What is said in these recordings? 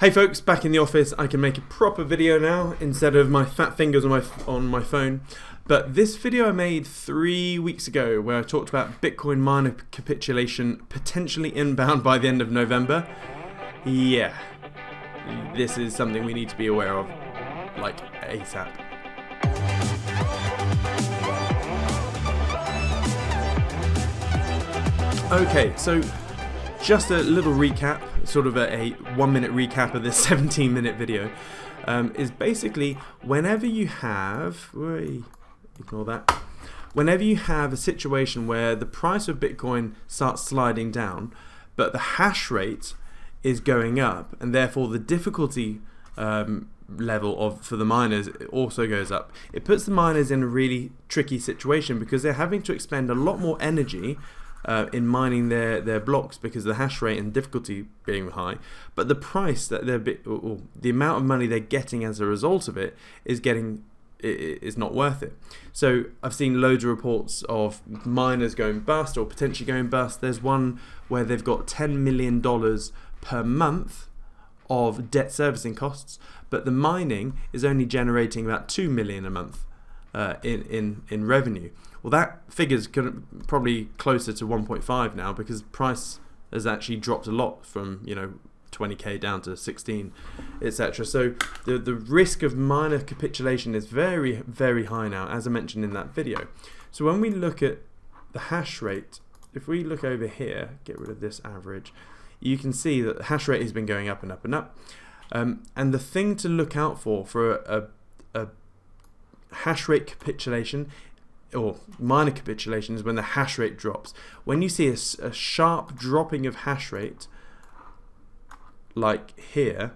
Hey folks, back in the office. I can make a proper video now instead of my fat fingers on my phone. But this video I made 3 weeks ago where I talked about Bitcoin miner capitulation potentially inbound by the end of November. Yeah, this is something we need to be aware of, like ASAP. Okay, so just a little recap, sort of a 1 minute recap of this 17-minute video, is basically whenever you have, ignore that, whenever you have a situation where the price of Bitcoin starts sliding down, but the hash rate is going up, and therefore the difficulty level for the miners also goes up. It puts the miners in a really tricky situation because they're having to expend a lot more energy in mining their blocks because of the hash rate and difficulty being high, but the price that the amount of money they're getting as a result of it is not worth it. So I've seen loads of reports of miners going bust or potentially going bust. There's one where they've got $10 million per month of debt servicing costs, but the mining is only generating about $2 million a month in revenue. Well, that figure's probably closer to 1.5 now because price has actually dropped a lot from 20k down to 16, etc. So the risk of miner capitulation is very, very high now, as I mentioned in that video. So when we look at the hash rate, if we look over here, get rid of this average, you can see that the hash rate has been going up and up and up. And the thing to look out for a hash rate capitulation or minor capitulation is when the hash rate drops. When you see a sharp dropping of hash rate like here,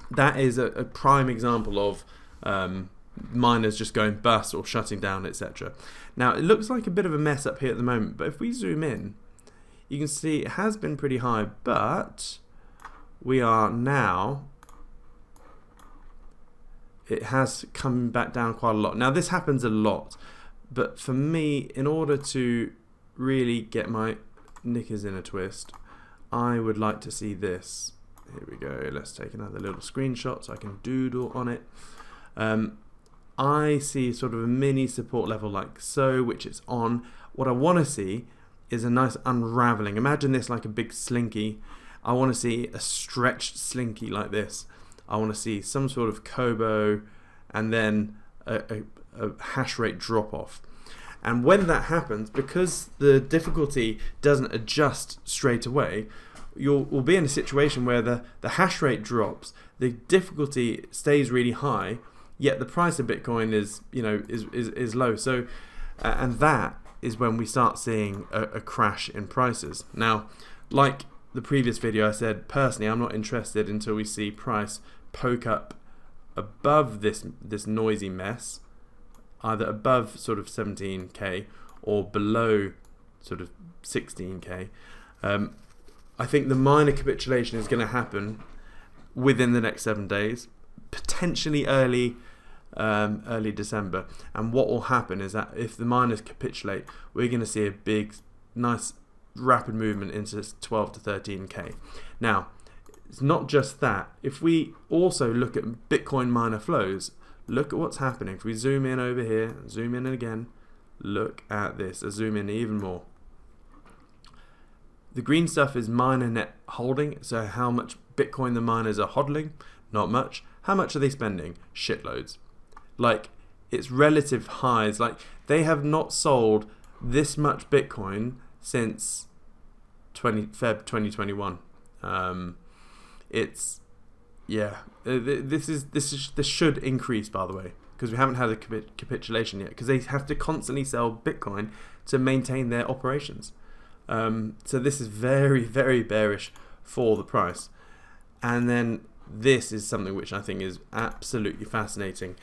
that is a prime example of miners just going bust or shutting down, etc. Now it looks like a bit of a mess up here at the moment, but if we zoom in, you can see it has been pretty high, but we are now, it has come back down quite a lot. Now this happens a lot, but for me, in order to really get my knickers in a twist, I would like to see this. Here we go. Let's take another little screenshot so I can doodle on it. I see sort of a mini support level like so, which is on. What I want to see is a nice unraveling. Imagine this like a big slinky. I want to see a stretched slinky like this. I want to see some sort of Kobo and then a hash rate drop off. And when that happens, because the difficulty doesn't adjust straight away, we'll be in a situation where the hash rate drops, the difficulty stays really high, yet the price of Bitcoin is low. So and that is when we start seeing a crash in prices. Now, like the previous video, I said personally I'm not interested until we see price poke up above this noisy mess, either above sort of 17k or below sort of 16k. I think the minor capitulation is going to happen within the next 7 days, potentially early December. And what will happen is that if the miners capitulate, we're going to see a big, nice, rapid movement into 12 to 13k. Now, it's not just that. If we also look at Bitcoin miner flows, look at what's happening. If we zoom in over here, zoom in again, look at this. I zoom in even more. The green stuff is miner net holding, so how much Bitcoin the miners are hodling? Not much. How much are they spending? Shitloads. Like, it's relative highs. Like, they have not sold this much Bitcoin since Feb 2021. This should increase, by the way, because we haven't had a capitulation yet, because they have to constantly sell Bitcoin to maintain their operations. So this is very, very bearish for the price. And then this is something which I think is absolutely fascinating.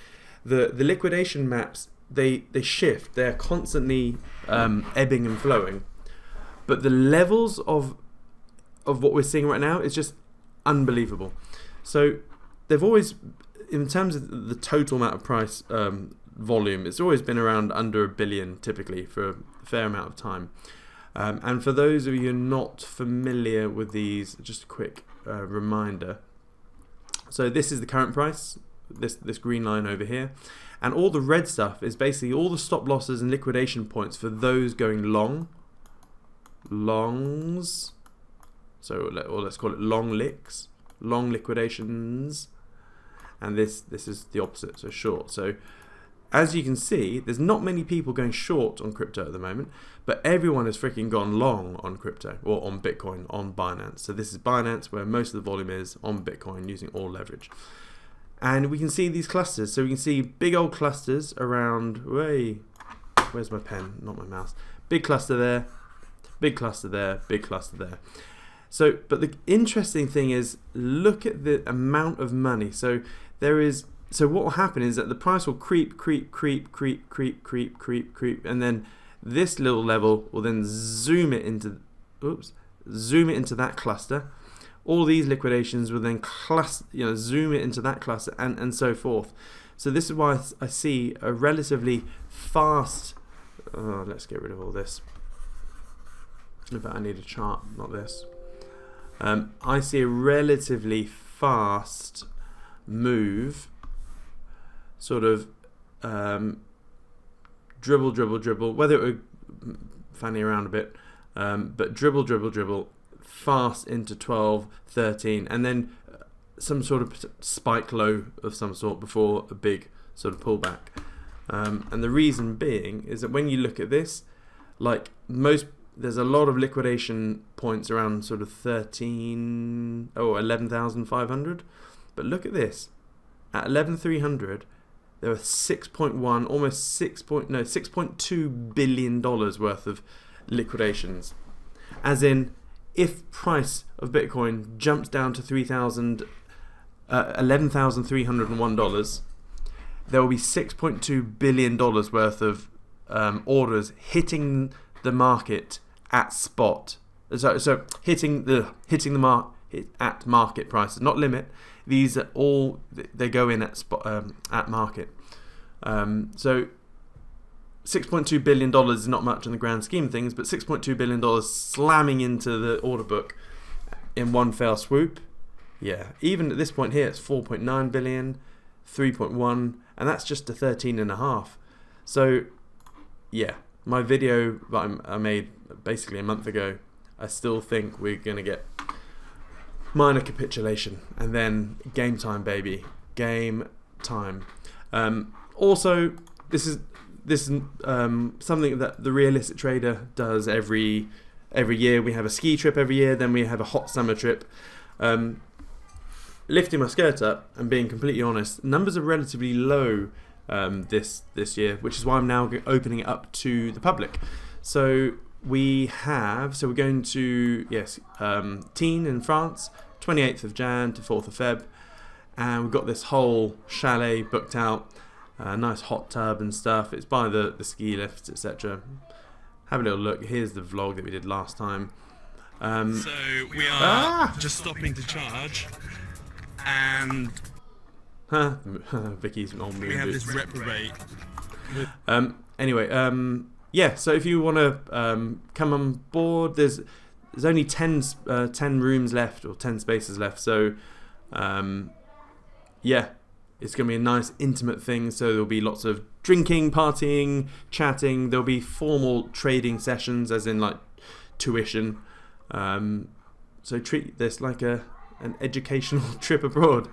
The liquidation maps, they shift. They're constantly ebbing and flowing, but the levels of what we're seeing right now is just unbelievable. So they've always, in terms of the total amount of price volume, it's always been around under $1 billion typically for a fair amount of time. And for those of you not familiar with these, just a quick reminder, So this is the current price, this green line over here. And all the red stuff is basically all the stop losses and liquidation points for those going longs. So, or let's call it long licks, long liquidations. And this is the opposite, so short. So as you can see, there's not many people going short on crypto at the moment, but everyone has freaking gone long on crypto, or on Bitcoin, on Binance. So this is Binance, where most of the volume is on Bitcoin, using all leverage. And we can see these clusters. So we can see big old clusters around, where's my pen, not my mouse. Big cluster there, big cluster there, big cluster there. So, but the interesting thing is, look at the amount of money. So there is, so what will happen is that the price will creep, and then this little level will then zoom it into that cluster. All these liquidations will then zoom it into that cluster, and so forth. So this is why I see a relatively fast. Let's get rid of all this. In fact, I need a chart, not this. I see a relatively fast move, sort of dribble, whether it would fanny around a bit, but dribble, fast into 12, 13, and then some sort of spike low of some sort before a big sort of pullback. And the reason being is that when you look at this, like there's a lot of liquidation points around sort of 11,500, but look at this. At 11,300, there were 6.1, almost 6.2 billion dollars worth of liquidations. As in, if price of Bitcoin jumps down to $11,301, there will be $6.2 billion worth of orders hitting the market at spot. So hitting the market at market prices, not limit. These are all, they go in at spot, at market. So $6.2 billion is not much in the grand scheme of things, but $6.2 billion slamming into the order book in one fell swoop. Yeah, even at this point here, it's 4.9 billion, 3.1, and that's just a 13.5. So yeah, my video that I made basically a month ago, I still think we're going to get minor capitulation, and then game time, baby, game time. Also, this is something that the Realistic Trader does every year. We have a ski trip every year, then we have a hot summer trip. Lifting my skirt up and being completely honest, numbers are relatively low this year, which is why I'm now opening it up to the public. So we're going to Teen in France, 28th of Jan to 4th of Feb, and we've got this whole chalet booked out. Nice hot tub and stuff. It's by the ski lifts, etc. Have a little look. Here's the vlog that we did last time. So we are just stopping to charge, and Vicky's on moon. We have this reprobate. Anyway, yeah. So if you want to come on board, there's only 10 rooms left, or 10 spaces left. So yeah. It's going to be a nice intimate thing, so there'll be lots of drinking, partying, chatting. There'll be formal trading sessions, as in like tuition. So treat this like an educational trip abroad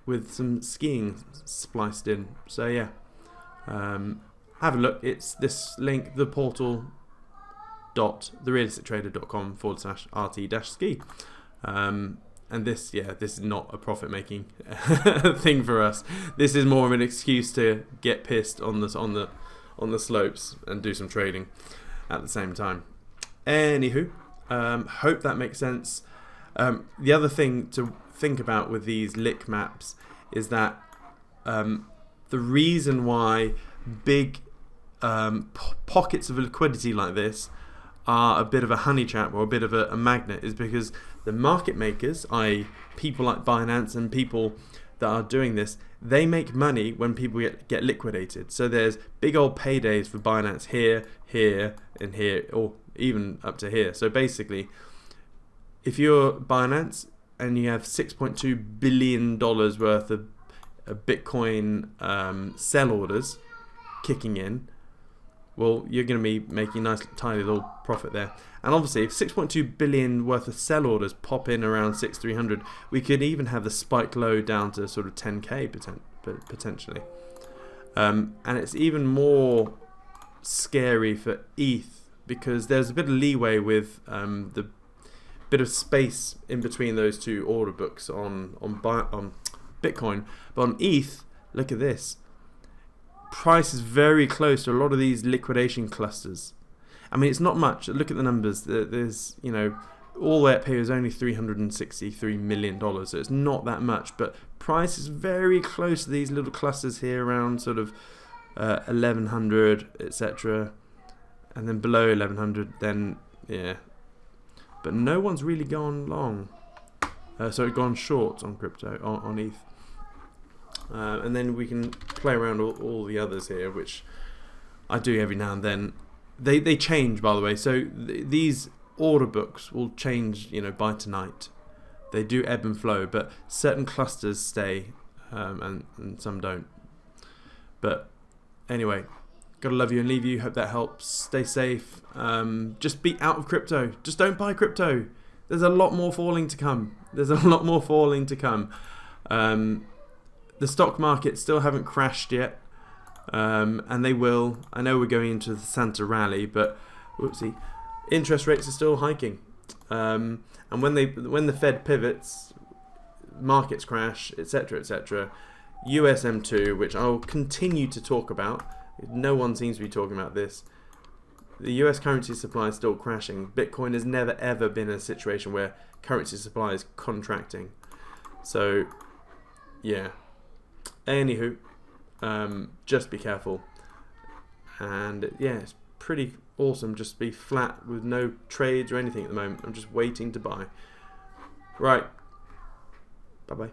with some skiing spliced in. So yeah, have a look. It's this link, theportal.therealistictrader.com/rt-ski. And this is not a profit-making thing for us. This is more of an excuse to get pissed on the slopes and do some trading at the same time. Anywho, hope that makes sense. The other thing to think about with these lick maps is that the reason why big pockets of liquidity like this are a bit of a honey trap, or a bit of a magnet, is because the market makers, i.e. people like Binance and people that are doing this, they make money when people get liquidated. So there's big old paydays for Binance here, and here, or even up to here. So basically, if you're Binance, and you have $6.2 billion worth of Bitcoin sell orders kicking in, well, you're going to be making a nice tiny little profit there. And obviously, if 6.2 billion worth of sell orders pop in around 6,300, we could even have the spike low down to sort of 10k potentially. And it's even more scary for ETH because there's a bit of leeway with the bit of space in between those two order books on Bitcoin, but on ETH, look at this. Price is very close to a lot of these liquidation clusters. I mean, it's not much. Look at the numbers. There's, you know, all the way up here is only $363 million, so it's not that much. But price is very close to these little clusters here around sort of 1100, etc. And then below 1100, then yeah. But no one's really gone long. Gone short on crypto, on ETH. And then we can play around all the others here, which I do every now and then. They change, by the way. So these order books will change, you know, by tonight. They do ebb and flow, but certain clusters stay, and some don't. But anyway, gotta love you and leave you. Hope that helps. Stay safe. Just be out of crypto. Just don't buy crypto. There's a lot more falling to come. The stock market still haven't crashed yet, and they will. I know we're going into the Santa rally, but whoopsie, interest rates are still hiking. And when the Fed pivots, markets crash, etc., etc. USM2, which I'll continue to talk about. No one seems to be talking about this. The US currency supply is still crashing. Bitcoin has never ever been in a situation where currency supply is contracting. So, yeah. Anywho, just be careful. And yeah, it's pretty awesome just to be flat with no trades or anything at the moment. I'm just waiting to buy. Right. Bye-bye.